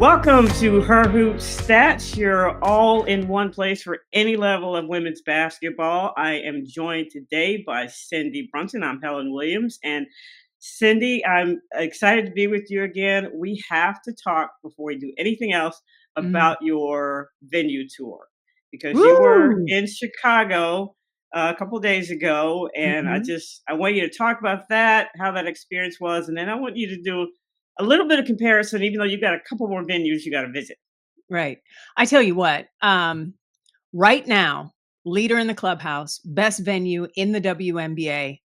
Welcome to Her Hoop Stats. You're all in one place for any level of women's basketball. I am joined today by Cindy Brunson. I'm Helen Williams. And Cindy, I'm excited to be with you again. We have to talk before we do anything else Mm. about your venue tour because you were Woo! in Chicago a couple days ago. And Mhm. I want you to talk about that, how that experience was. And then I want you to do a little bit of comparison, even though you've got a couple more venues you got to visit. Right. I tell you what, right now, leader in the clubhouse, best venue in the WNBA,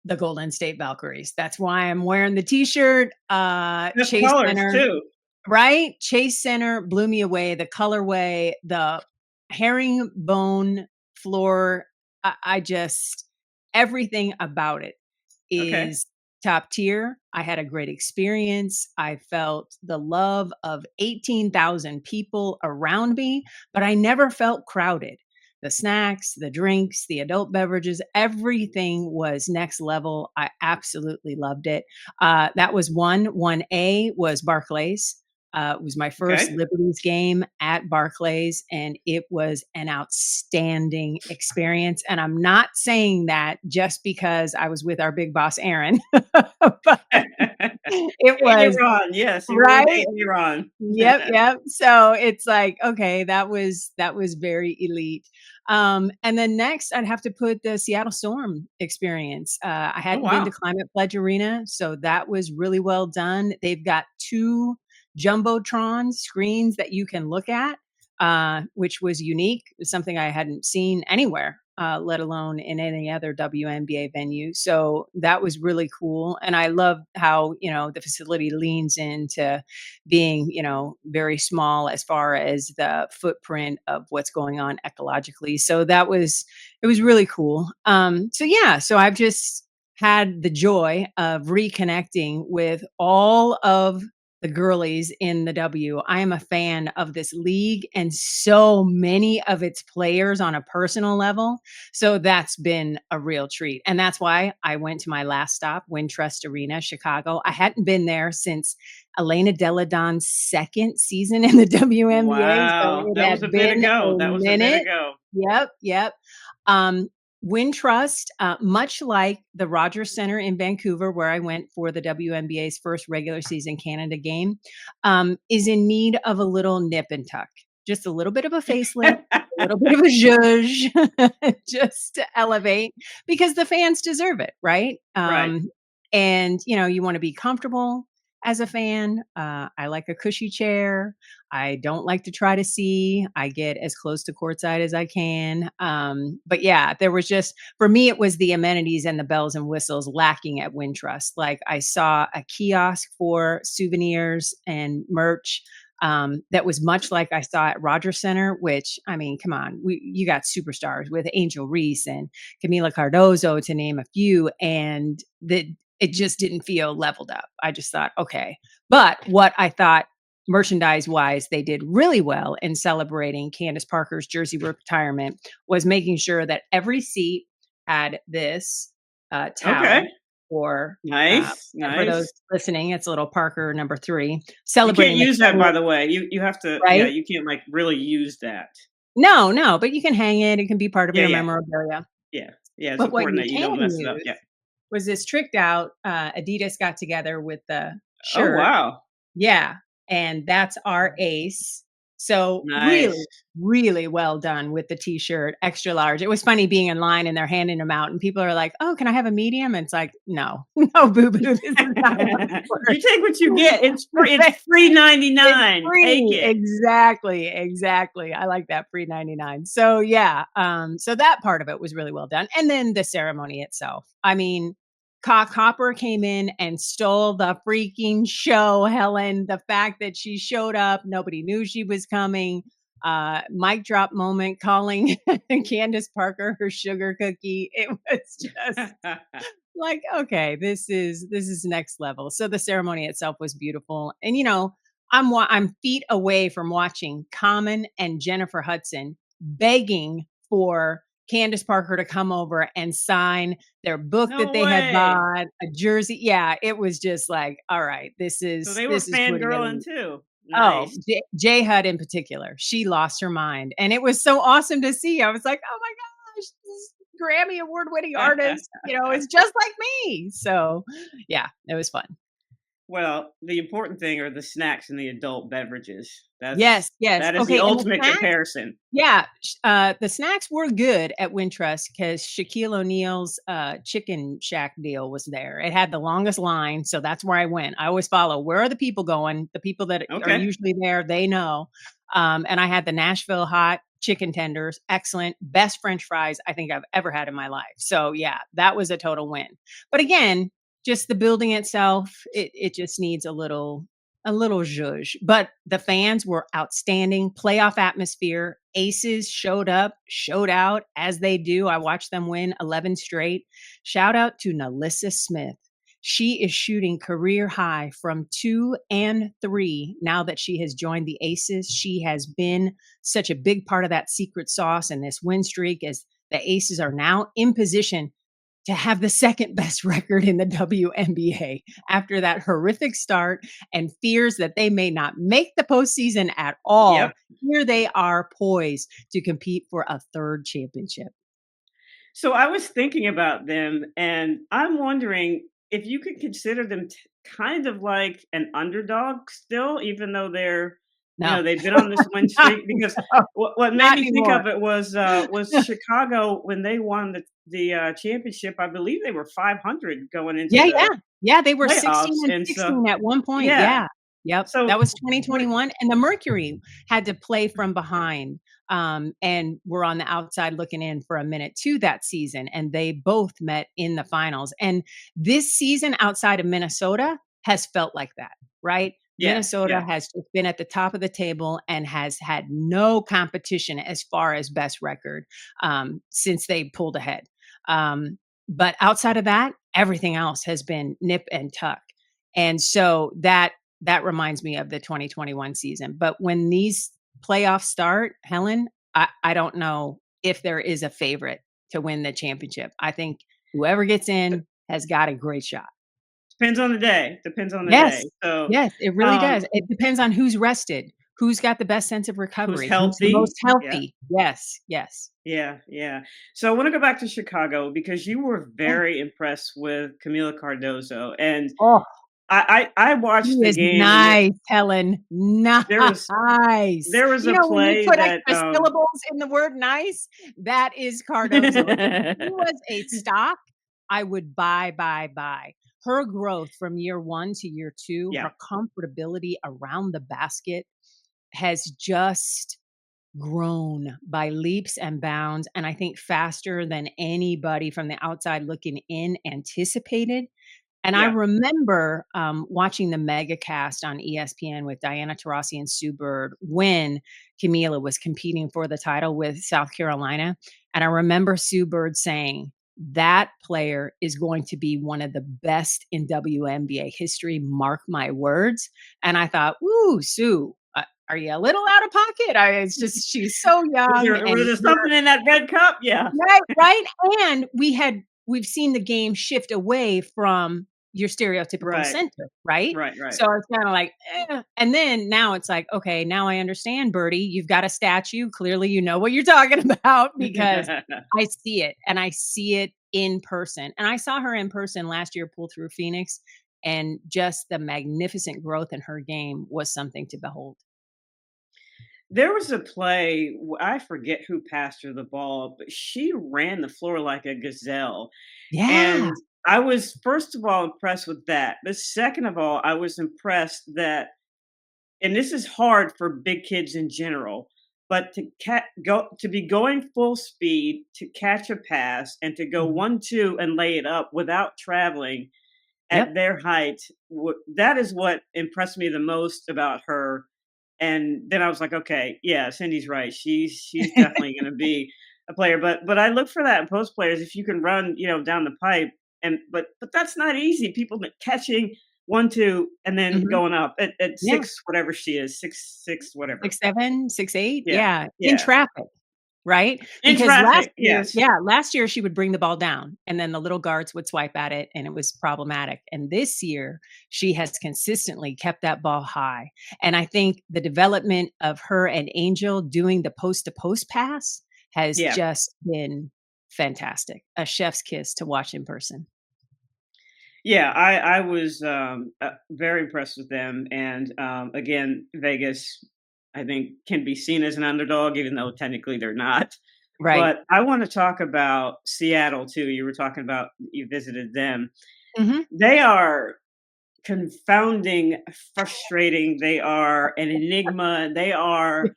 the Golden State Valkyries. That's why I'm wearing the t-shirt. Best Chase colors Center, too. right? Chase Center blew me away. The colorway, the herringbone floor, I just everything about it Okay. is top tier. I had a great experience. I felt the love of 18,000 people around me, but I never felt crowded. The snacks, the drinks, the adult beverages, everything was next level. I absolutely loved it. That was one. 1A was Barclays. It was my first Okay. Liberties game at Barclays, and it was an outstanding experience. And I'm not saying that just because I was with our big boss, Aaron, but it was Aaron, yes, you were with right. Aaron. Yep, yep. So it's like, okay, that was very elite. And then next, I'd have to put the Seattle Storm experience. I Oh hadn't been to wow. Climate Pledge Arena, so that was really well done. They've got two jumbotron screens that you can look at, which was unique, something I hadn't seen anywhere. Let alone in any other WNBA venue. So that was really cool. And I love how, the facility leans into being, very small as far as the footprint of what's going on ecologically. So it was really cool. So yeah, so I've just had the joy of reconnecting with all of the girlies in the W. I am a fan of this league and so many of its players on a personal level. So that's been a real treat. And that's why I went to my last stop, Wintrust Arena, Chicago. I hadn't been there since Elena Deladon's second season in the WNBA. So Wow. it That was a had bit been ago. a That was a bit minute. ago. Yep, yep. Um, Wintrust, much like the Rogers Center in Vancouver, where I went for the WNBA's first regular season Canada game, is in need of a little nip and tuck. Just a little bit of a facelift, a little bit of a zhuzh, just to elevate because the fans deserve it, right? Right. And you want to be comfortable as a fan. I like a cushy chair. I don't like to try to see. I get as close to courtside as I can. But yeah, there was just for me, it was the amenities and the bells and whistles lacking at Wintrust. Like I saw a kiosk for souvenirs and merch that was much like I saw at Rogers Center, which I mean, come on, you got superstars with Angel Reese and Camila Cardozo to name a few, and it just didn't feel leveled up. I just thought, okay. But what I thought merchandise wise, they did really well in celebrating Candace Parker's jersey retirement was making sure that every seat had this Okay. towel or Nice. and for those Nice. listening, it's a little Parker number 3 You can't celebrating the use that 20th, by the way. You have to, yeah, right? you can't like really use that. No, no, but you can hang it. It can be part of Yeah, your yeah. memorabilia. Yeah. Yeah. It's But what important you that you can don't mess it up. Yeah. use was this tricked out, Adidas got together with the Oh shirt. wow. Yeah, and that's our ace. So really, Nice. really well done with the t-shirt, extra large. It was funny being in line and they're handing them out and people are like, "Oh, can I have a medium?" And it's like, "No, no, boo boo, this is not how this You works." take what you get. It's free. It's free It's 99. Take free. it. Exactly, exactly. I like that free 99. So yeah, so that part of it was really well done. And then the ceremony itself. I mean, Cock Hopper came in and stole the freaking show, Helen. The fact that she showed up, nobody knew she was coming. Mic drop moment calling Candace Parker her sugar cookie. It was just like, okay, this is next level. So the ceremony itself was beautiful. And I'm feet away from watching Common and Jennifer Hudson begging for Candace Parker to come over and sign their book that No they had way. bought, a jersey. Yeah, it was just like, all right, this So is they were this is pretty fangirling elite. too. Oh, Nice. J Hud in particular, she lost her mind, and it was so awesome to see. I was like, "Oh my gosh, this Grammy award-winning artist, is just like me." So, yeah, it was fun. Well, the important thing are the snacks and the adult beverages. Yes, yes. That is the Okay, and the ultimate snacks. comparison. Yeah, the snacks were good at Wintrust because Shaquille O'Neal's, Chicken Shack deal was there. It had the longest line, so that's where I went. I always follow, where are the people going? The people that are Okay. usually there, they know. And I had the Nashville hot chicken tenders, excellent, best French fries I think I've ever had in my life. So, yeah, that was a total win. But again, just the building itself, it just needs a little zhuzh, but the fans were outstanding. Playoff atmosphere. Aces showed up, showed out as they do. I watched them win 11 straight. Shout out to Nalissa Smith. She is shooting career high from 2 and 3 now that she has joined the Aces. She has been such a big part of that secret sauce and this win streak as the Aces are now in position to have the second best record in the WNBA after that horrific start and fears that they may not make the postseason at all. Yep. Here they are poised to compete for a third championship. So I was thinking about them, and I'm wondering if you could consider them kind of like an underdog still, even though No, they've been on this win streak. Because no, what made not me think anymore. of it was Chicago when they won the championship. I believe they were 500 going into Yeah, yeah. the Yeah, they were 16 playoffs, and and so 16 at one point, yeah. yeah. Yep, So that was what? 2021, and the Mercury had to play from behind, and were on the outside looking in for a minute too that season, and they both met in the finals, and this season outside of Minnesota has felt like that, right? Yeah, Minnesota yeah. has just been at the top of the table and has had no competition as far as best record, since they pulled ahead. But outside of that, everything else has been nip and tuck. And so that reminds me of the 2021 season. But when these playoffs start, Helen, I don't know if there is a favorite to win the championship. I think whoever gets in has got a great shot. Depends on the day. Depends on the Yes. day. So, Yes, it really um, does. It depends on who's rested, who's got the best sense of who's recovery, who's the most healthy? Yeah. healthy. Yes, yes. Yeah, yeah. So I want to go back to Chicago because you were Yeah. very impressed with Camila Cardozo, and Oh, I she watched the is game, and nice, Helen, there was nice. there was a When you play put that extra syllables in the word nice, that is Cardozo. If she was a stock, I would buy, buy, buy. Her growth from year 1 to year 2, yeah, her comfortability around the basket has just grown by leaps and bounds, and I think faster than anybody from the outside looking in anticipated. And I yeah, remember, watching the mega cast on ESPN with Diana Taurasi and Sue Bird when Camila was competing for the title with South Carolina, and I remember Sue Bird saying, "That player is going to be one of the best in WNBA history, mark my words." And I thought, "Ooh, Sue, are you a little out of pocket?" It's just she's so young was and there you're something in that red cup? Yeah, right, right, and we've seen the game shift away from your stereotypical right, center, right? right, right. So it's kinda like, and then now it's like, "Okay, now I understand, Birdie, you've got a statue, clearly you know what you're talking about," because I see it, and I see it in person, and I saw her in person last year pull through Phoenix, and just the magnificent growth in her game was something to behold. There was a play, I forget who passed her the ball, but she ran the floor like a gazelle. Yeah, And I was, first of all, impressed with that. But second of all, I was impressed that, and this is hard for big kids in general, but to be going full speed to catch a pass and to go mhm, 1-2 and lay it up without traveling at yep, their height, that is what impressed me the most about her. And then I was like, okay, yeah, Cindy's right. She's definitely going to be a player. But I look for that in post players. If you can run, down the pipe, and but that's not easy. People catching 1-2 and then mhm, going up at yeah. six, whatever she is, 6'6", whatever. 6'7", 6'8", Yeah, yeah, in yeah. traffic. right? In Because traffic, yes. last year she would bring the ball down and then the little guards would swipe at it and it was problematic. And this year she has consistently kept that ball high. And I think the development of her and Angel doing the post to post pass has Yeah. just been fantastic. A chef's kiss to watch in person. Yeah, I was, very impressed with them, and, again, Vegas, I think, can be seen as an underdog, even though technically they're not. Right. But I wanna talk about Seattle too. You were talking about you visited them. Mhm. They are confounding, frustrating, they are an enigma, they are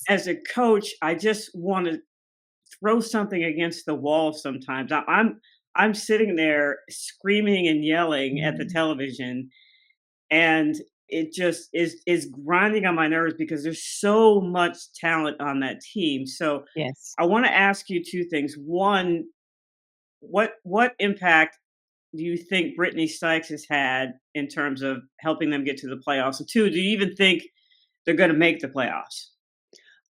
as a coach, I just wanna throw something against the wall sometimes. I'm sitting there screaming and yelling at the Mhm. television, and it just is grinding on my nerves because there's so much talent on that team. So Yes. I want to ask you two things. One, what impact do you think Brittany Sykes has had in terms of helping them get to the playoffs? And two, do you even think they're going to make the playoffs?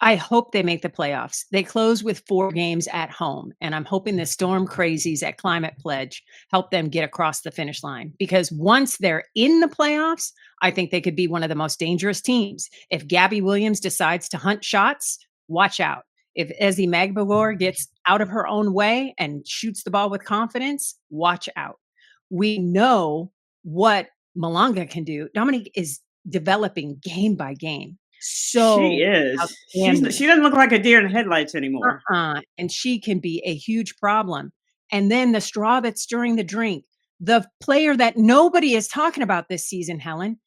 I hope they make the playoffs. They close with 4 games at home, and I'm hoping the storm crazies at Climate Pledge help them get across the finish line because once they're in the playoffs, I think they could be one of the most dangerous teams. If Gabby Williams decides to hunt shots, watch out. If Ezzy Magbagor gets out of her own way and shoots the ball with confidence, watch out. We know what Malanga can do. Dominique is developing game by game. She So is. outstanding. She doesn't look like a deer in headlights anymore. And she can be a huge problem. And then the straw that's stirring the drink, the player that nobody is talking about this season, Helen,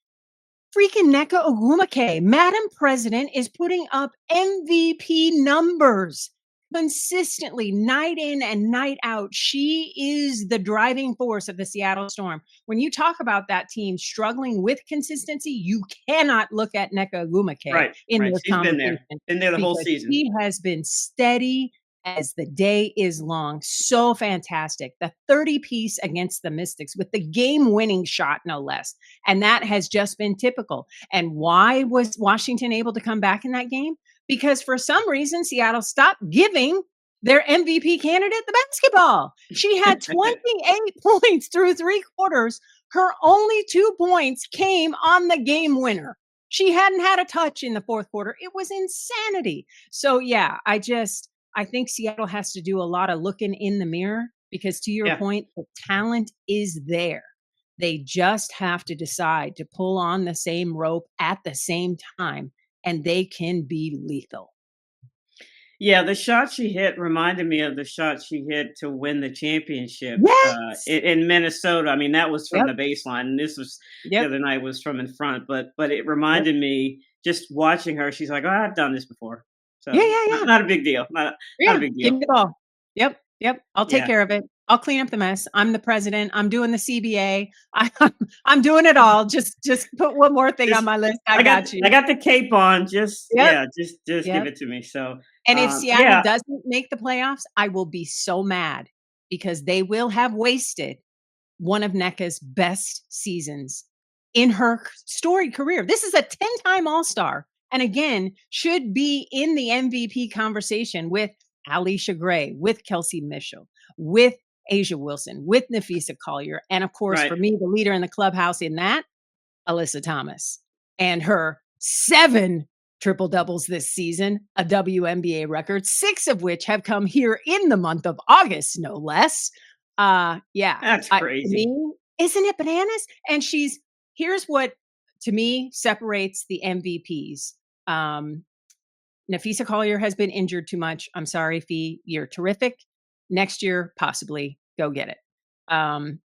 freaking Nneka Ogwumike, Madam President, is putting up MVP numbers consistently, night in and night out. She is the driving force of the Seattle Storm. When you talk about that team struggling with consistency, you cannot look at Nneka Ogwumike Right, in right. this She's been there. conversation Been there the whole because season. she has been steady as the day is long. So fantastic. The 30 piece against the Mystics with the game winning shot, no less. And that has just been typical. And why was Washington able to come back in that game? Because for some reason, Seattle stopped giving their MVP candidate the basketball. She had 28 points through 3 quarters. Her only 2 points came on the game winner. She hadn't had a touch in the fourth quarter. It was insanity. So, yeah, I think Seattle has to do a lot of looking in the mirror because, to your Yeah. point, the talent is there. They just have to decide to pull on the same rope at the same time, and they can be lethal. Yeah, the shot she hit reminded me of the shot she hit to win the championship, Yes. in Minnesota. I mean, that was from Yep. the baseline, and this was the Yep. other night was from in front, but it Yep. reminded me just watching her, she's like, "Oh, I've done this before." Yeah, So, yeah, not yeah. not a big deal. Not a Yeah. big Give deal. me the ball. Yep. Yep. I'll take Yeah. care of it. I'll clean up the mess. I'm the president. I'm doing the CBA. I'm doing it all. Just put one more thing on Just my list. I I got got I you. got the cape on, just Yep. yeah, just give Yep. it to me. So, And if Seattle yeah. doesn't make the playoffs, I will be so mad because they will have wasted one of NECA's best seasons in her storied career. This is a 10-time All-Star, and again, should be in the MVP conversation with Alicia Gray, with Kelsey Mitchell, with Asia Wilson, with Nafisa Collier, and of course, Right. for me, the leader in the clubhouse in that, Alyssa Thomas, and her 7 triple doubles this season, a WNBA record, 6 of which have come here in the month of August, no less. Yeah, That's to crazy. me, isn't it bananas? And here's what to me separates the MVPs. Um, Nafisa Collier has been injured too much. I'm sorry, Fee. You're terrific. Next year, possibly go get it.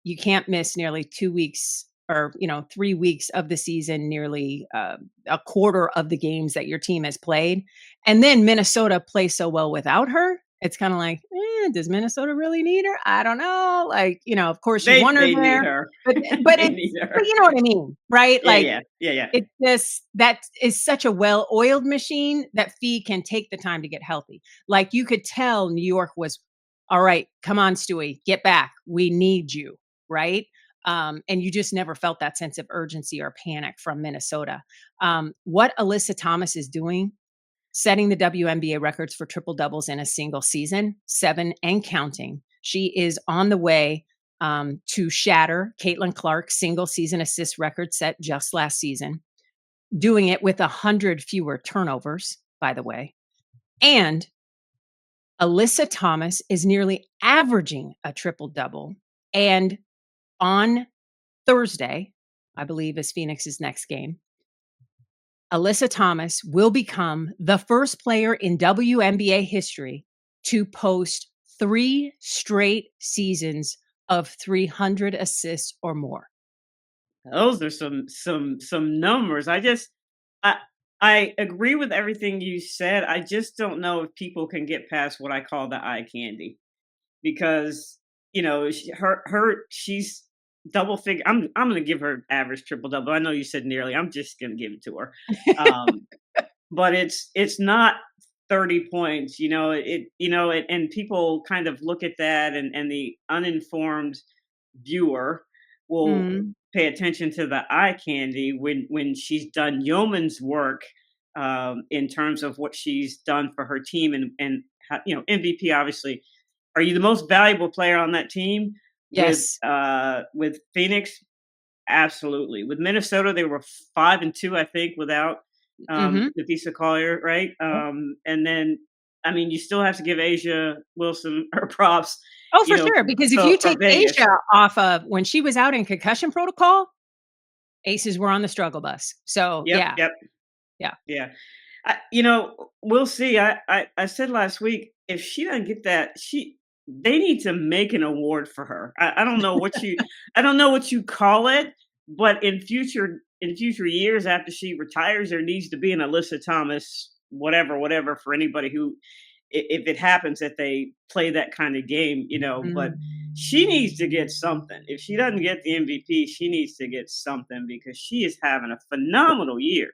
You can't miss nearly 2 weeks or 3 weeks of the season, nearly a quarter of the games that your team has played, and then Minnesota plays so well without her. It's kind of like, does Minnesota really need her? I don't know. Like, of course you want her They need there, her. but They need but her. you know what I mean, right? Yeah, Like yeah. Yeah, yeah. it just that is such a well-oiled machine that Fee can take the time to get healthy. Like, you could tell New York was, "All right, come on, Stewie, get back. We need you," right? And you just never felt that sense of urgency or panic from Minnesota. What Alyssa Thomas is doing, setting the WNBA records for triple doubles in a single season, 7 and counting. She is on the way to shatter Caitlin Clark's single season assist record set just last season, doing it with 100 fewer turnovers, by the way. And Alyssa Thomas is nearly averaging a triple double. And on Thursday, I believe is Phoenix's next game, Alyssa Thomas will become the first player in WNBA history to post 3 straight seasons of 300 assists or more. Those are some numbers. I I agree with everything you said. I just don't know if people can get past what I call the eye candy because she's double figure. I'm going to give her average triple double. I know you said nearly. I'm just going to give it to her. Um, but it's not 30 points. And people kind of look at that, and the uninformed viewer will Mm, pay attention to the eye candy when she's done yeoman's work in terms of what she's done for her team and MVP. Obviously, are you the most valuable player on that team yes. with Phoenix? Absolutely. With Minnesota, they were 5-2, I think, without Mhm. Leticia Collier, right? Yep. And then, I mean, you still have to give Asia Wilson her props, Oh, for sure, because if you for take Vegas. Asia off of when she was out in concussion protocol, Aces were on the struggle bus. So, Yep, yeah, yep, yeah. yeah. We'll see. I said last week if she doesn't get that, they need to make an award for her. I don't know what you call it, but in future years after she retires, there needs to be an Alyssa Thomas whatever for anybody who if it happens that they play that kind of game, but Mm. she needs to get something. If she doesn't get the MVP, she needs to get something because she is having a phenomenal year.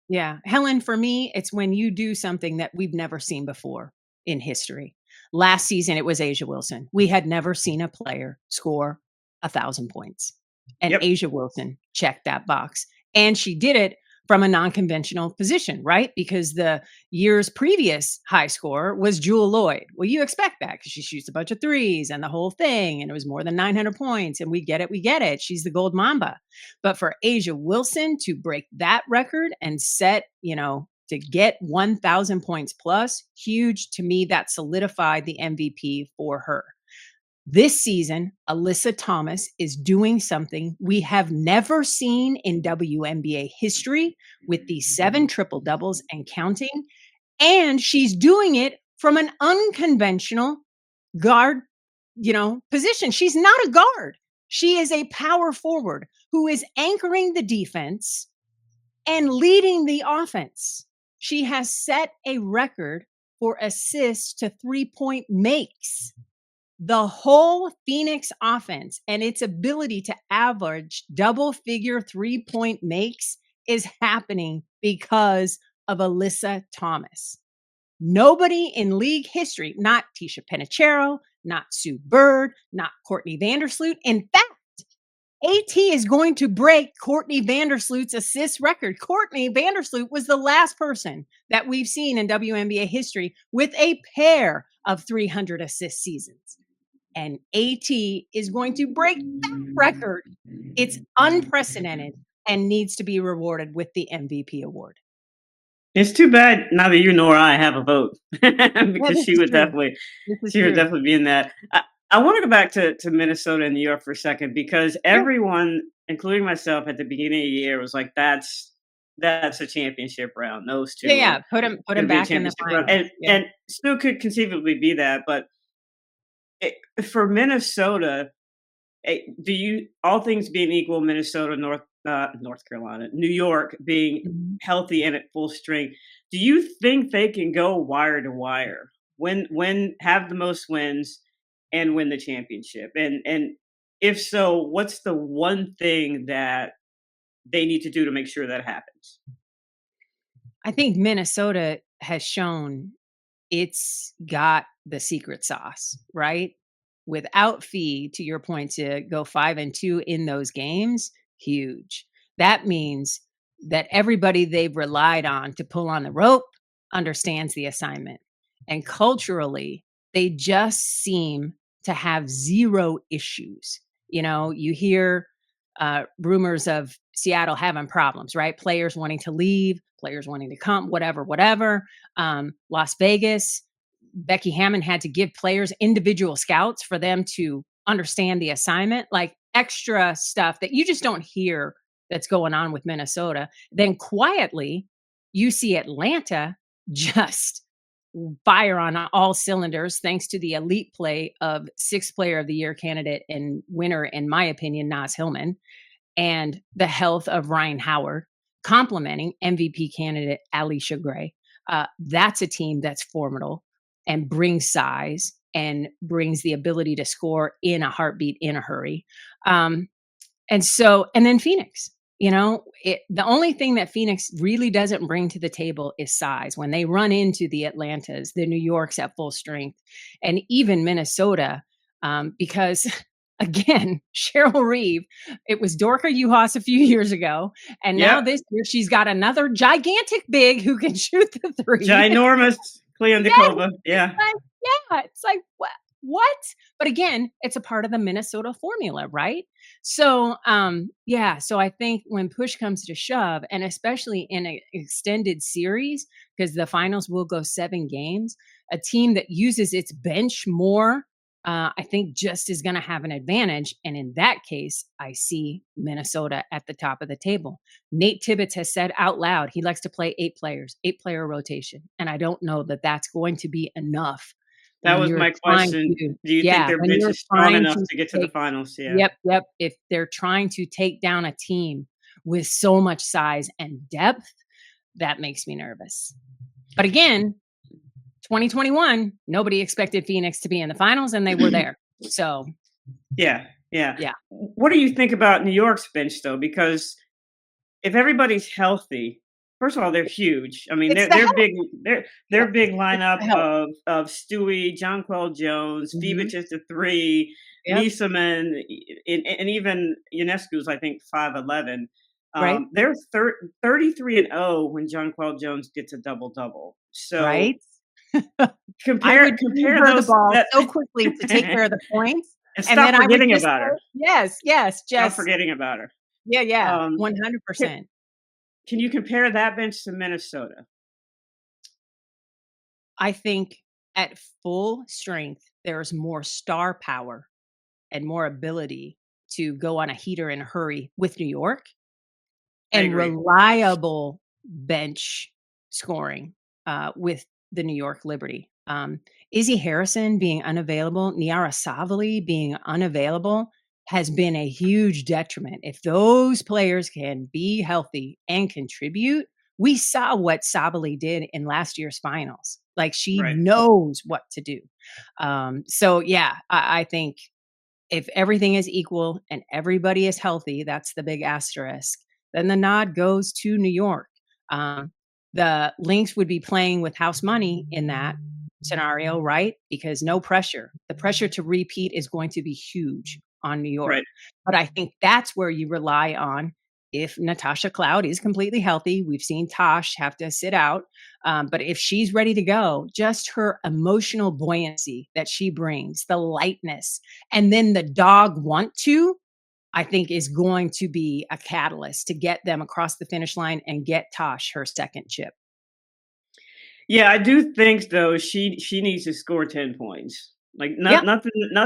Yeah. Helen, for me, it's when you do something that we've never seen before in history. Last season, it was Asia Wilson. We had never seen a player score 1,000 points. And Yep. Asia Wilson checked that box. And she did it from a non conventional position, right? Because the year's previous high score was Jewel Lloyd. Well, you expect that because she shoots a bunch of threes and the whole thing. And it was more than 900 points. And we get it. We get it. She's the gold mamba. But for Asia Wilson to break that record and to get 1,000 points plus, huge to me. That solidified the MVP for her. This season, Alyssa Thomas is doing something we have never seen in WNBA history with these 7 triple doubles and counting. And she's doing it from an unconventional guard, position. She's not a guard. She is a power forward who is anchoring the defense and leading the offense. She has set a record for assists to 3-point makes. The whole Phoenix offense and its ability to average double figure 3-point makes is happening because of Alyssa Thomas. Nobody in league history, not Tisha Penichero, not Sue Bird, not Courtney Vandersloot. In fact, AT is going to break Courtney Vandersloot's assist record. Courtney Vandersloot was the last person that we've seen in WNBA history with a pair of 300 assist seasons. And AT is going to break that record. It's unprecedented and needs to be rewarded with the MVP award. It's too bad neither you nor I have a vote Yeah, because this is true. This is she would true. definitely be in that. I want to go back to Minnesota and New York for a second because Sure. everyone, including myself, at the beginning of the year was like, "That's a championship round. Those Yeah, two are yeah. Put going him to be a back in the championship round," finals. and Yeah. and still could conceivably be that. But for Minnesota, do you, all things being equal, Minnesota, North Carolina, New York being Mhm. healthy and at full strength, do you think they can go wire to wire, win, have the most wins, and win the championship? And if so, what's the one thing that they need to do to make sure that happens? I think Minnesota has shown it's got the secret sauce, right? Without Fee, to your point, to go 5-2 in those games, huge. That means that everybody they've relied on to pull on the rope understands the assignment. And culturally, they just seem to have zero issues. You hear rumors of Seattle having problems, right? Players wanting to leave, players wanting to come, whatever, whatever. Las Vegas, Becky Hammond had to give players individual scouts for them to understand the assignment, like extra stuff that you just don't hear that's going on with Minnesota. Then quietly, you see Atlanta just fire on all cylinders thanks to the elite play of sixth player of the year candidate and winner, in my opinion, Nas Hillman, and the health of Ryan Howard, complementing MVP candidate Alicia Gray. That's a team that's formidable and brings size and brings the ability to score in a heartbeat, in a hurry. And then Phoenix, the only thing that Phoenix really doesn't bring to the table is size. When they run into the Atlantas, the New Yorks at full strength, and even Minnesota, because again, Cheryl Reeve, it was Dorka Juhas a few years ago, and now Yep. this year she's got another gigantic big who can shoot the three. Ginormous Kliandikova. Yeah. It's like what? But again, it's a part of the Minnesota formula, right? So, so I think when push comes to shove, and especially in an extended series, because the finals will go 7 games, a team that uses its bench more, I think just is going to have an advantage. And in that case, I see Minnesota at the top of the table. Nate Tibbetts has said out loud he likes to play 8 players, 8-player rotation. And I don't know that that's going to be enough That when was you're my trying question. to, Do you think their when bench you're is strong trying enough to to get to the take, finals? Yeah. yep. If they're trying to take down a team with so much size and depth, that makes me nervous. But again, 2021, nobody expected Phoenix to be in the finals, and they were there. So, Yeah. yeah. What do you think about New York's bench, though? Because if everybody's healthy, first of all, they're huge. I mean, It's they're the they're health. big. Their Yeah, big it's lineup the health. of Stewie, Jonquel Jones, Mhm. Phoebus is the 3, Yep. Mieseman, and even Ionescu's, I think, 5'11". Right? They're 33-0 when Jonquel Jones gets a double double. So Right? I compare would feed compare her the those ball that so quickly to take care of the points, and and stop then I would forgetting just about her. go, "Yes, Stop just." forgetting about her. Yeah, Um, can, 100%. can you compare that bench to Minnesota? I think at full strength, there's more star power and more ability to go on a heater in a hurry with New York, I and agree. reliable bench scoring with the New York Liberty. Izzy Harrison being unavailable, Niara Savali being unavailable has been a huge detriment. If those players can be healthy and contribute, we saw what Savali did in last year's finals. Like she Right. knows what to do. I think if everything is equal and everybody is healthy, that's the big asterisk, then the nod goes to New York. Um, the Lynx would be playing with house money in that scenario, right? Because no pressure. The pressure to repeat is going to be huge on New York. Right. But I think that's where you rely on, if Natasha Cloud is completely healthy. We've seen Tosh have to sit out. But if she's ready to go, just her emotional buoyancy that she brings, the lightness, and then the dog want to, I think is going to be a catalyst to get them across the finish line and get Tosh her second chip. Yeah, I do think though she needs to score 10 points. Like Yep.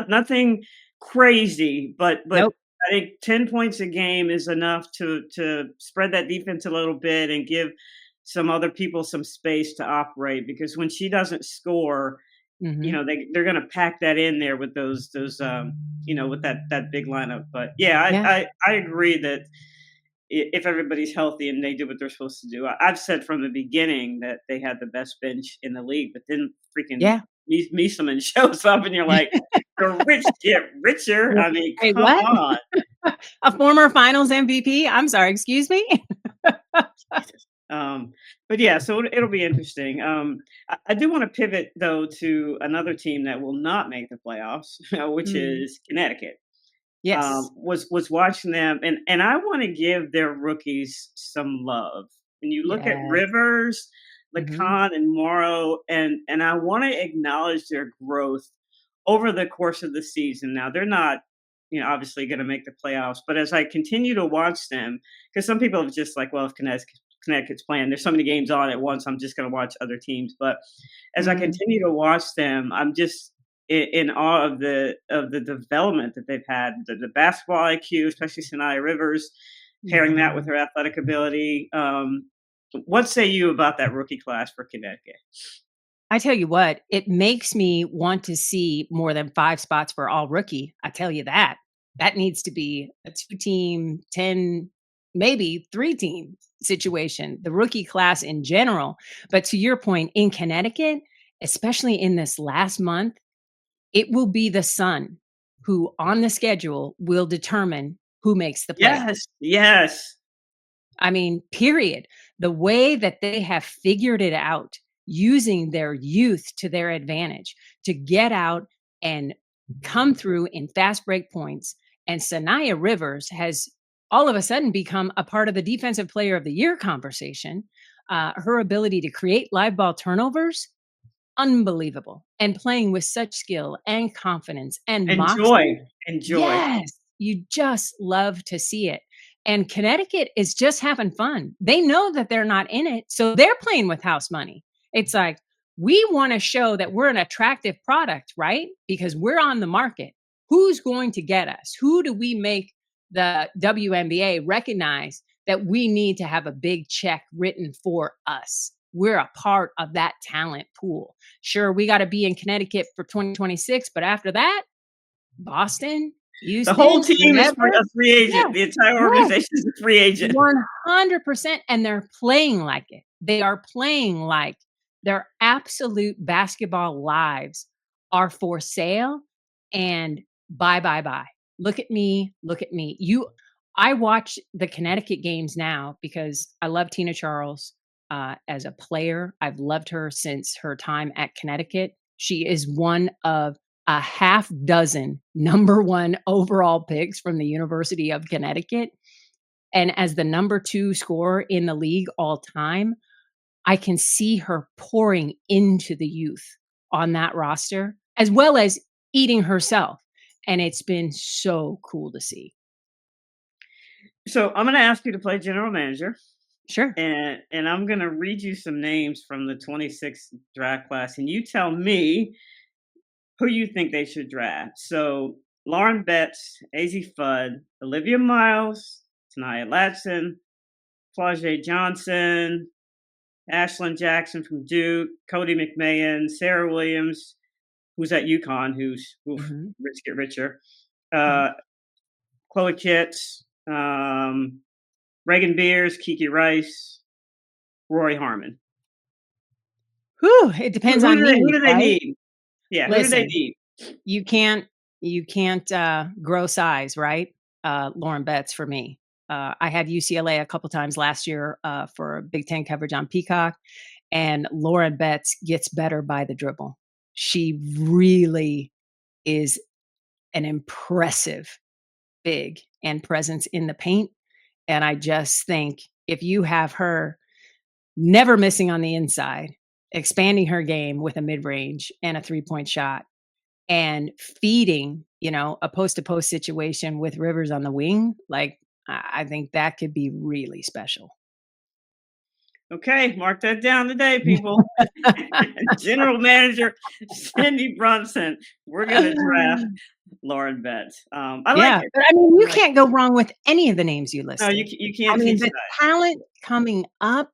nothing crazy, but Nope. I think 10 points a game is enough to spread that defense a little bit and give some other people some space to operate, because when she doesn't score, Hmm. they're going to pack that in there with those with that big lineup. But yeah, Yeah. I agree that if everybody's healthy and they do what they're supposed to do. I've said from the beginning that they had the best bench in the league, but then freaking Yeah. Mieseman shows up and you're like, the rich get richer. I mean, Wait, come what? on. A former finals MVP? I'm sorry, excuse me? Jesus. But yeah, so it'll be interesting. I do want to pivot though to another team that will not make the playoffs, which Mm, is Connecticut. yes. Was watching them, and I want to give their rookies some love. And you look at Yes. Rivers, Mhm. Lacan and Morrow, and I want to acknowledge their growth over the course of the season. Now they're not, obviously going to make the playoffs, but as I continue to watch them, because some people have just like, well, if Connecticut's playing, there's so many games on at once, I'm just going to watch other teams. But as I Mhm. continue to watch them, I'm just in awe of the development that they've had, the basketball IQ, especially Sinai Rivers, pairing that with Mhm. her athletic ability. What say you about that rookie class for Connecticut? I tell you what, it makes me want to see more than 5 spots for all rookie. I tell you that. That needs to be a 2-team, 10, maybe 3-team situation, the rookie class in general. But to your point, in Connecticut, especially in this last month, it will be the sun who on the schedule will determine who makes the playoffs. Yes, yes. I mean, period. The way that they have figured it out using their youth to their advantage to get out and come through in fast break points. And Sanaya Rivers has all of a sudden become a part of the defensive player of the year conversation. Her ability to create live ball turnovers, unbelievable. And playing with such skill and confidence and moxie. Enjoy, enjoy. Yes, you just love to see it. And Connecticut is just having fun. They know that they're not in it, so they're playing with house money. It's like, we want to show that we're an attractive product, right? Because we're on the market. Who's going to get us? Who do we make the WNBA recognize that we need to have a big check written for us? We're a part of that talent pool. Sure, we got to be in Connecticut for 2026, but after that, Boston, The whole Houston, team is whenever. a free agent. Yes, The entire yes, organization is a free agent. 100%, and they're playing like it. They are playing like their absolute basketball lives are for sale, and bye, bye, bye. Look at me, look at me. I watch the Connecticut games now because I love Tina Charles, as a player. I've loved her since her time at Connecticut. She is one of a half dozen number 1 overall picks from the University of Connecticut. And as the number 2 scorer in the league all time, I can see her pouring into the youth on that roster, as well as eating herself. And it's been so cool to see. So I'm going to ask you to play general manager, Sure. and I'm going to read you some names from the 26th draft class, and you tell me who you think they should draft. So Lauren Betts, Az Fudd, Olivia Miles, Tanaya Latson, Flau'jae Johnson, Ashlyn Jackson from Duke, Cody McMahon, Sarah Williams, who's at UConn, who's Mhm. rich get richer, Mhm. uh, Chloe Kitts, Reagan Beers, Kiki Rice, Rory Harmon. Whew, it depends on Who need, do they right? need? Yeah, who do they Listen, need? you can't grow size, right? Lauren Betts for me. I had UCLA a couple times last year for Big Ten coverage on Peacock, and Lauren Betts gets better by the dribble. She really is an impressive big and presence in the paint. And I just think if you have her never missing on the inside, expanding her game with a mid range and a 3-point shot, and feeding, a post to post situation with Rivers on the wing, like, I think that could be really special. Okay, mark that down today, people. General Manager Cindy Brunson. We're gonna draft Lauren Betts. I like Yeah, it. but I mean, I you like can't go wrong with any of the names you No, listed. you I can't mean, teach the that. talent coming up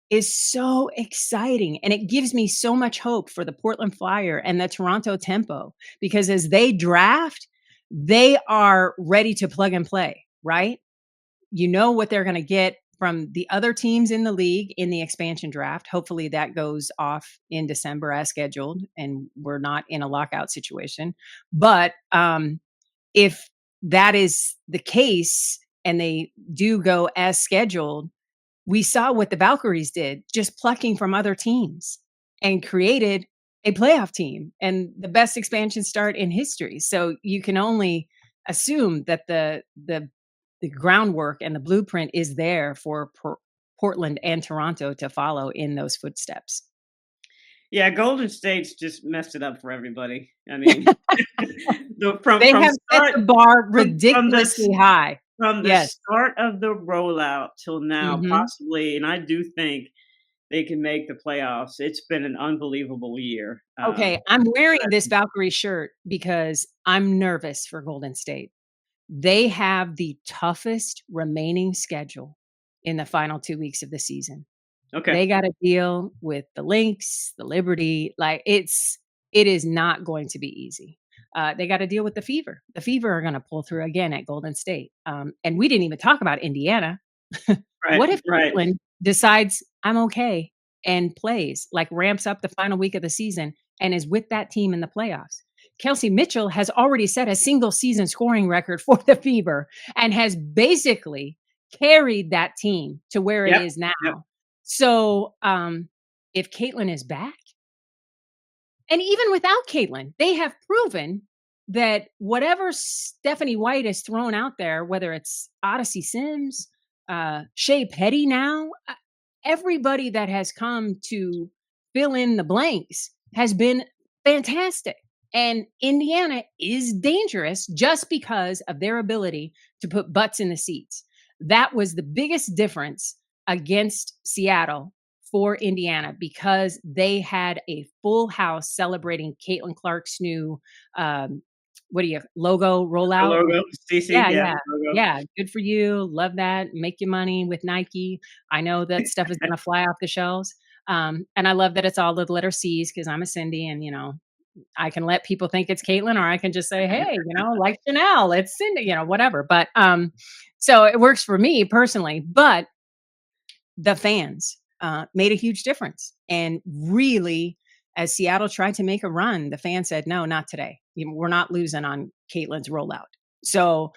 is so exciting, and it gives me so much hope for the Portland Fire and the Toronto Tempo, because as they draft, they are ready to plug and play, right? You know what they're gonna get from the other teams in the league in the expansion draft. Hopefully, that goes off in December as scheduled, and we're not in a lockout situation. But, if that is the case and they do go as scheduled, we saw what the Valkyries did, just plucking from other teams and created a playoff team and the best expansion start in history. So you can only assume that the groundwork and the blueprint is there for Portland and Toronto to follow in those footsteps. Yeah, Golden State's just messed it up for everybody. I mean, the They from have set start the bar from this ridiculously high. from the Yes. start of the rollout till now, Mhm. possibly, and I do think they can make the playoffs. It's been an unbelievable year. Okay, I'm wearing this Valkyrie shirt because I'm nervous for Golden State. They have the toughest remaining schedule in the final 2 weeks of the season. Okay, They gotta deal with the Lynx, the Liberty, like, it is not going to be easy. They gotta deal with the Fever. The Fever are gonna pull through again at Golden State, and we didn't even talk about Indiana. right, What if right. Caitlin decides, "I'm okay," and plays, like, ramps up the final week of the season and is with that team in the playoffs? Kelsey Mitchell has already set a single season scoring record for the Fever and has basically carried that team to where it Yep, is yep. now. So, if Caitlin is back, and even without Caitlin, they have proven that whatever Stephanie White has thrown out there, whether it's Odyssey Sims, Shea Petty now, everybody that has come to fill in the blanks has been fantastic. And Indiana is dangerous just because of their ability to put butts in the seats. That was the biggest difference against Seattle for Indiana because they had a full house celebrating Caitlin Clark's new what do you logo The rollout? logo, CC, Yeah, yeah, yeah, logo. yeah. Good for you. Love that. Make your money with Nike. I know that stuff is gonna fly off the shelves. And I love that it's all the letter C's because I'm a Cindy and I can let people think it's Caitlin, or I can just say, hey, like Chanel, it's Cindy, whatever. But so it works for me personally. But the fans made a huge difference. And really, as Seattle tried to make a run, the fans said, no, not today. We're not losing on Caitlin's rollout. So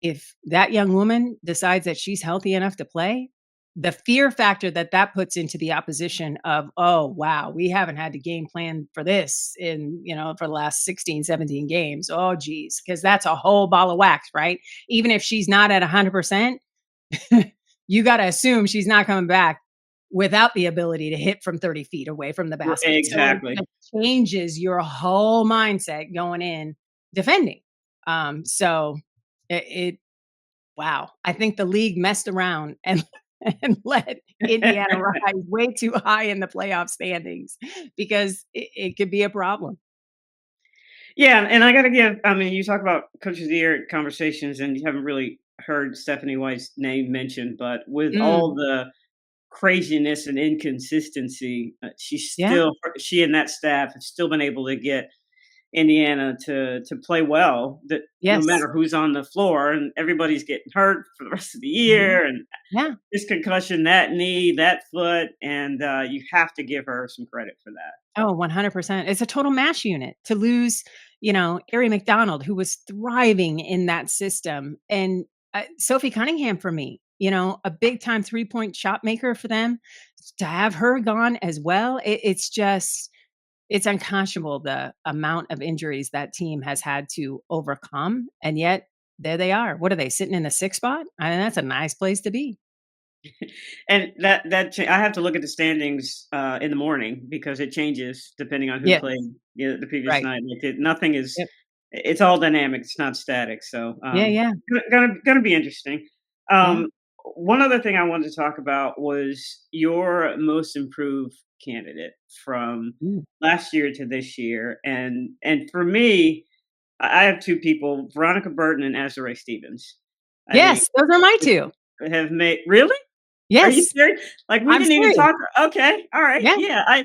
if that young woman decides that she's healthy enough to play, the fear factor that that puts into the opposition of, oh, wow, we haven't had to game plan for this for the last 16, 17 games. Oh, geez, because that's a whole ball of wax, right? Even if she's not at 100%, you got to assume she's not coming back without the ability to hit from 30 feet away from the basket. So it Exactly. just changes your whole mindset going in defending. So it wow, I think the league messed around and and let Indiana rise way too high in the playoff standings because it could be a problem. Yeah, and I gotta give I mean, you talk about Coach of the Year conversations, and you haven't really heard Stephanie White's name mentioned, but with all Mm, the craziness and inconsistency, yeah. she and that staff have still been able to get Indiana to play well, that no Yes. matter who's on the floor, and everybody's getting hurt for the rest of the Mhm. year, and Yeah. this concussion, that knee, that foot, and, you have to give her some credit for that. Oh, 100%. It's a total mash unit to lose, Ari McDonald, who was thriving in that system. And Sophie Cunningham for me, a big time 3-point shot maker for them. To have her gone as well, it's unconscionable the amount of injuries that team has had to overcome. And yet, there they are. What are they sitting in the sixth spot? I mean, that's a nice place to be. And I have to look at the standings, in the morning because it changes depending on who Yeah, played, the previous right. night. Nothing is Yep. it's all dynamic, it's not static, so, Yeah, yeah, gonna be interesting. yeah. Um, one other thing I wanted to talk about was your most improved candidate from Mm. last year to this year, and for me, I have 2 people, Veronica Burton and Azurá Stevens. I think Yes, those are my two. have made Really? Are you Yes, serious? Like, we I'm didn't even serious. talk. Okay, alright, Yeah, yeah,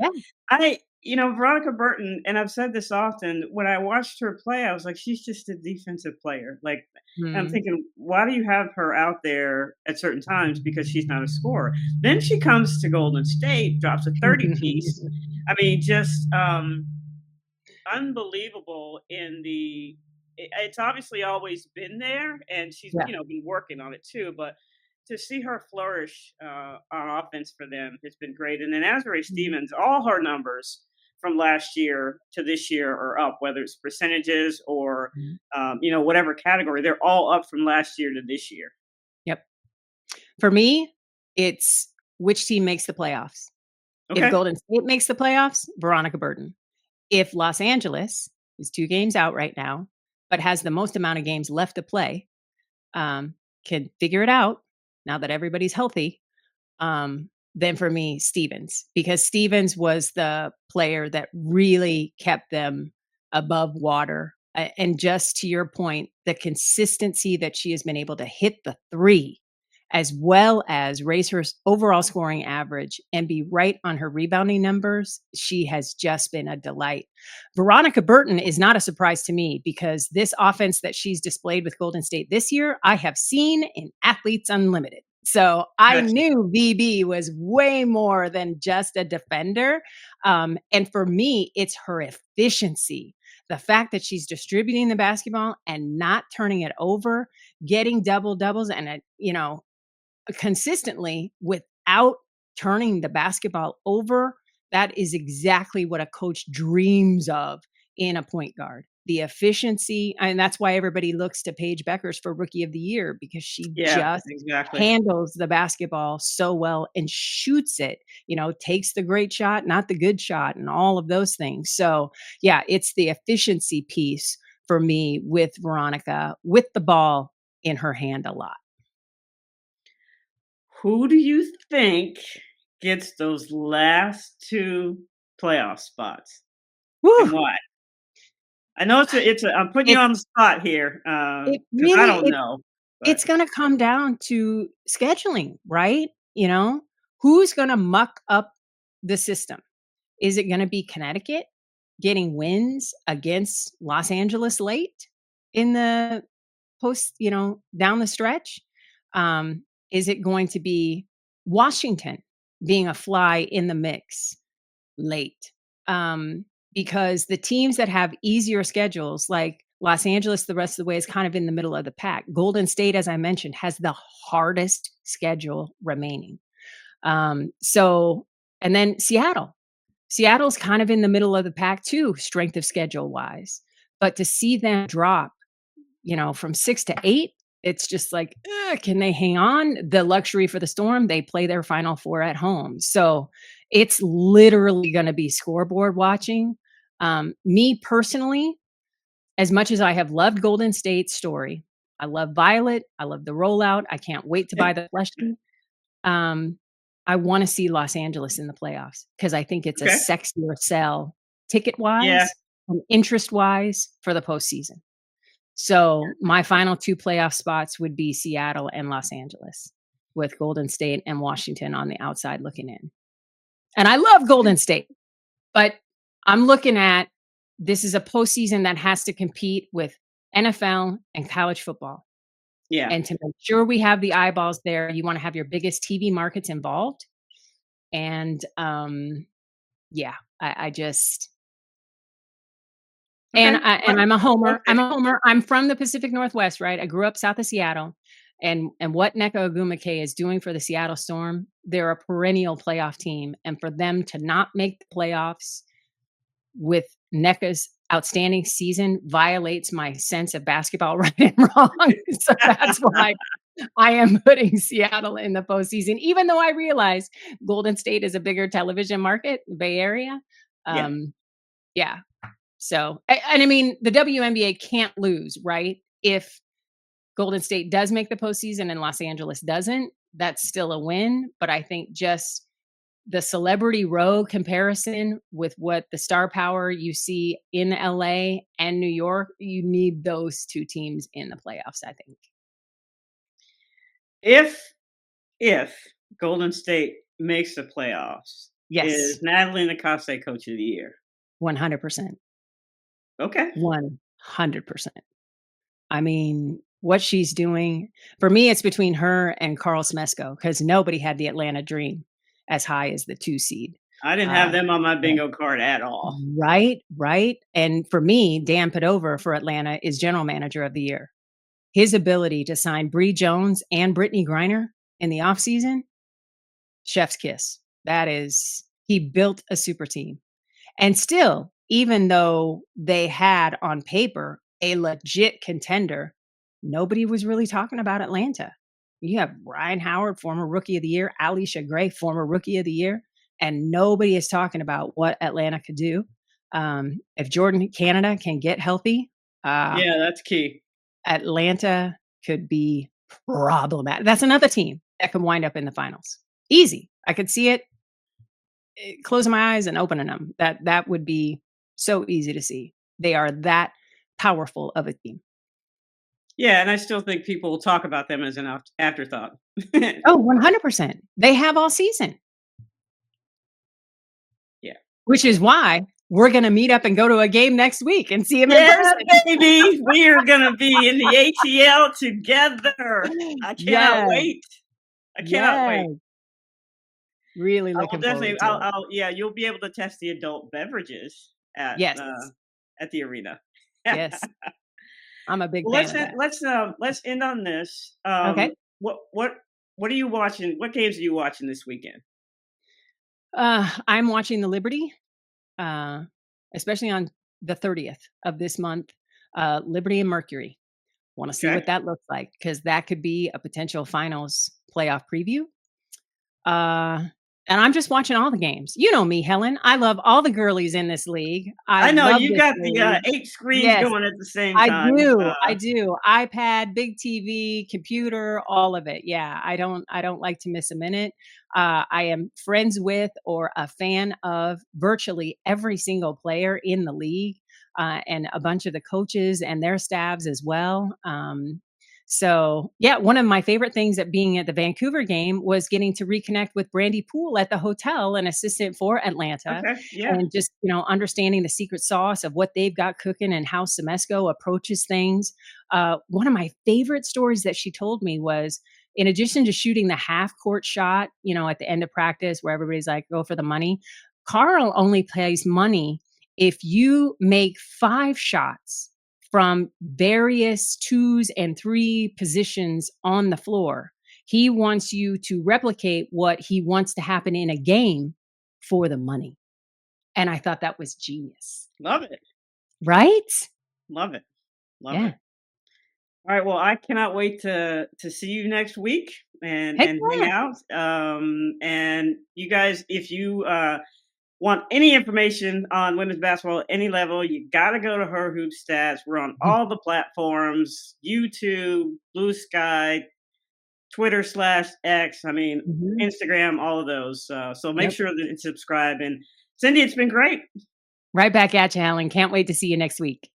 yeah. Veronica Burton, and I've said this often, when I watched her play, I was like, "She's just a defensive player," like, and I'm Mhm. thinking, "Why do you have her out there at certain times? Because she's not a scorer." Then she comes to Golden State, drops a 30 piece. I mean, just, unbelievable in it's obviously always been there, and she's, Yeah. been working on it too, but to see her flourish, on offense for them has been great, and then Azurá Mhm. Stevens, all her numbers from last year to this year are up, whether it's percentages or, Mhm. whatever category, they're all up from last year to this year. Yep. For me, it's which team makes the playoffs. If Okay. Golden State makes the playoffs, Veronica Burton. If Los Angeles is 2 games out right now, but has the most amount of games left to play, can figure it out now that everybody's healthy, then for me, Stevens, because Stevens was the player that really kept them above water. And just to your point, the consistency that she has been able to hit the three, as well as raise her overall scoring average and be right on her rebounding numbers, she has just been a delight. Veronica Burton is not a surprise to me because this offense that she's displayed with Golden State this year, I have seen in Athletes Unlimited. So I Gotcha. knew VB was way more than just a defender. And for me, it's her efficiency. The fact that she's distributing the basketball and not turning it over, getting double doubles, and consistently without turning the basketball over. That is exactly what a coach dreams of in a point guard. The efficiency, and that's why everybody looks to Paige Beckers for Rookie of the Year because she Yeah, just exactly. handles the basketball so well and shoots it, takes the great shot, not the good shot, and all of those things. So, yeah, it's the efficiency piece for me with Veronica with the ball in her hand a lot. Who do you think gets those last 2 playoff spots, and Woo! why? I know it's a I'm putting you It's on the spot here, it because I really don't know, but it's gonna come down to scheduling, right? Who's gonna muck up the system? Is it gonna be Connecticut getting wins against Los Angeles late in the down the stretch? Is it going to be Washington being a fly in the mix late? Um, because the teams that have easier schedules, like Los Angeles, the rest of the way is kind of in the middle of the pack. Golden State, as I mentioned, has the hardest schedule remaining. So, and then Seattle. Seattle's kind of in the middle of the pack too, strength of schedule wise. But to see them drop from 6 to 8, it's just like, can they hang on? The luxury for the Storm, they play their Final Four at home. So it's literally going to be scoreboard watching. Me personally, as much as I have loved Golden State's story, I love Violet. I love the rollout. I can't wait to buy the plushie. Um, I want to see Los Angeles in the playoffs because I think it's a okay. sexier sell ticket Yeah, wise and interest wise for the postseason. So my final 2 playoff spots would be Seattle and Los Angeles, with Golden State and Washington on the outside looking in. And I love Golden State, but I'm looking at this is a postseason that has to compete with NFL and college football. yeah. And to make sure we have the eyeballs there, you want to have your biggest TV markets involved. And yeah, I just Okay. and I'm a homer. Okay. I'm a homer. I'm from the Pacific Northwest, right? I grew up south of Seattle, and what Nneka Ogwumike is doing for the Seattle Storm, they're a perennial playoff team, and for them to not make the playoffs with Nneka's outstanding season violates my sense of basketball right and wrong. So that's why I am putting Seattle in the postseason, even though I realize Golden State is a bigger television market, Bay Area. Yeah. Yeah, so, and I mean, the WNBA can't lose, right? If Golden State does make the postseason and Los Angeles doesn't, that's still a win. But I think just the celebrity row comparison with what the star power you see in LA and New York, you need those 2 teams in the playoffs, I think. If Golden State makes the playoffs, Yes, is Natalie Nakaste Coach of the Year? 100%. Okay. 100%. I mean, what she's doing for me, it's between her and Carl Smesko because nobody had the Atlanta Dream as high as the 2 seed. I didn't have Uh, them on my yeah. bingo card at all. Right, right. And for me, Dan Padover for Atlanta is general manager of the year. His ability to sign Bree Jones and Brittany Griner in the offseason, chef's kiss. That is, he built a super team. And still, even though they had on paper a legit contender, nobody was really talking about Atlanta. You have Ryan Howard, former rookie of the year, Alicia Gray, former rookie of the year, and nobody is talking about what Atlanta could do. If Jordan Canada can get healthy, uh, Yeah, that's key. Atlanta could be problematic. That's another team that could wind up in the finals. Easy. I could see it, closing my eyes and opening them. That would be so easy to see. They are that powerful of a team. Yeah, and I still think people will talk about them as an afterthought. Oh, 100%. They have all season, Yeah. which is why we're gonna meet up and go to a game next week and see him in Yeah, person. baby. We are gonna be in the ATL together. I cannot Yes, wait. I cannot wait. yes. Really I will looking definitely forward to it. yeah, you'll be able to test the adult beverages Yes, at the arena. yes. I'm a big Well, fan of that. let's end on this. Okay. What what what are you watching? What games are you watching this weekend? I'm watching the Liberty, uh, especially on the 30th of this month, Liberty and Mercury. Wanna see Okay. what that looks like because that could be a potential finals playoff preview. Uh, and I'm just watching all the games. You know me, Helen. I love all the girlies in this league. I I know love you this got the league. 8 screens Yes, going at the same I time. do, I do. iPad, big TV, computer, all of it. Yeah, I don't like to miss a minute. I am friends with or a fan of virtually every single player in the league, and a bunch of the coaches and their staffs as well. So yeah, one of my favorite things at being at the Vancouver game was getting to reconnect with Brandy Poole at the hotel, an assistant for Atlanta, Okay, yeah. and just understanding the secret sauce of what they've got cooking and how Semesco approaches things. One of my favorite stories that she told me was, in addition to shooting the half court shot, at the end of practice where everybody's like, go for the money, Carl only plays money if you make 5 shots from various twos and three positions on the floor. He wants you to replicate what he wants to happen in a game for the money. And I thought that was genius. Love it. Right? Love it. Love Yeah. it. All right, well, I cannot wait to see you next week and Heck hang yeah. out. And you guys, if you want any information on women's basketball at any level, you got to go to Her Hoop Stats. We're on all the platforms: YouTube, Blue Sky, Twitter/X. I mean, Mhm. Instagram, all of those. So make Yep. sure that you subscribe. And Cindy, it's been great. Right back at you, Helen. Can't wait to see you next week.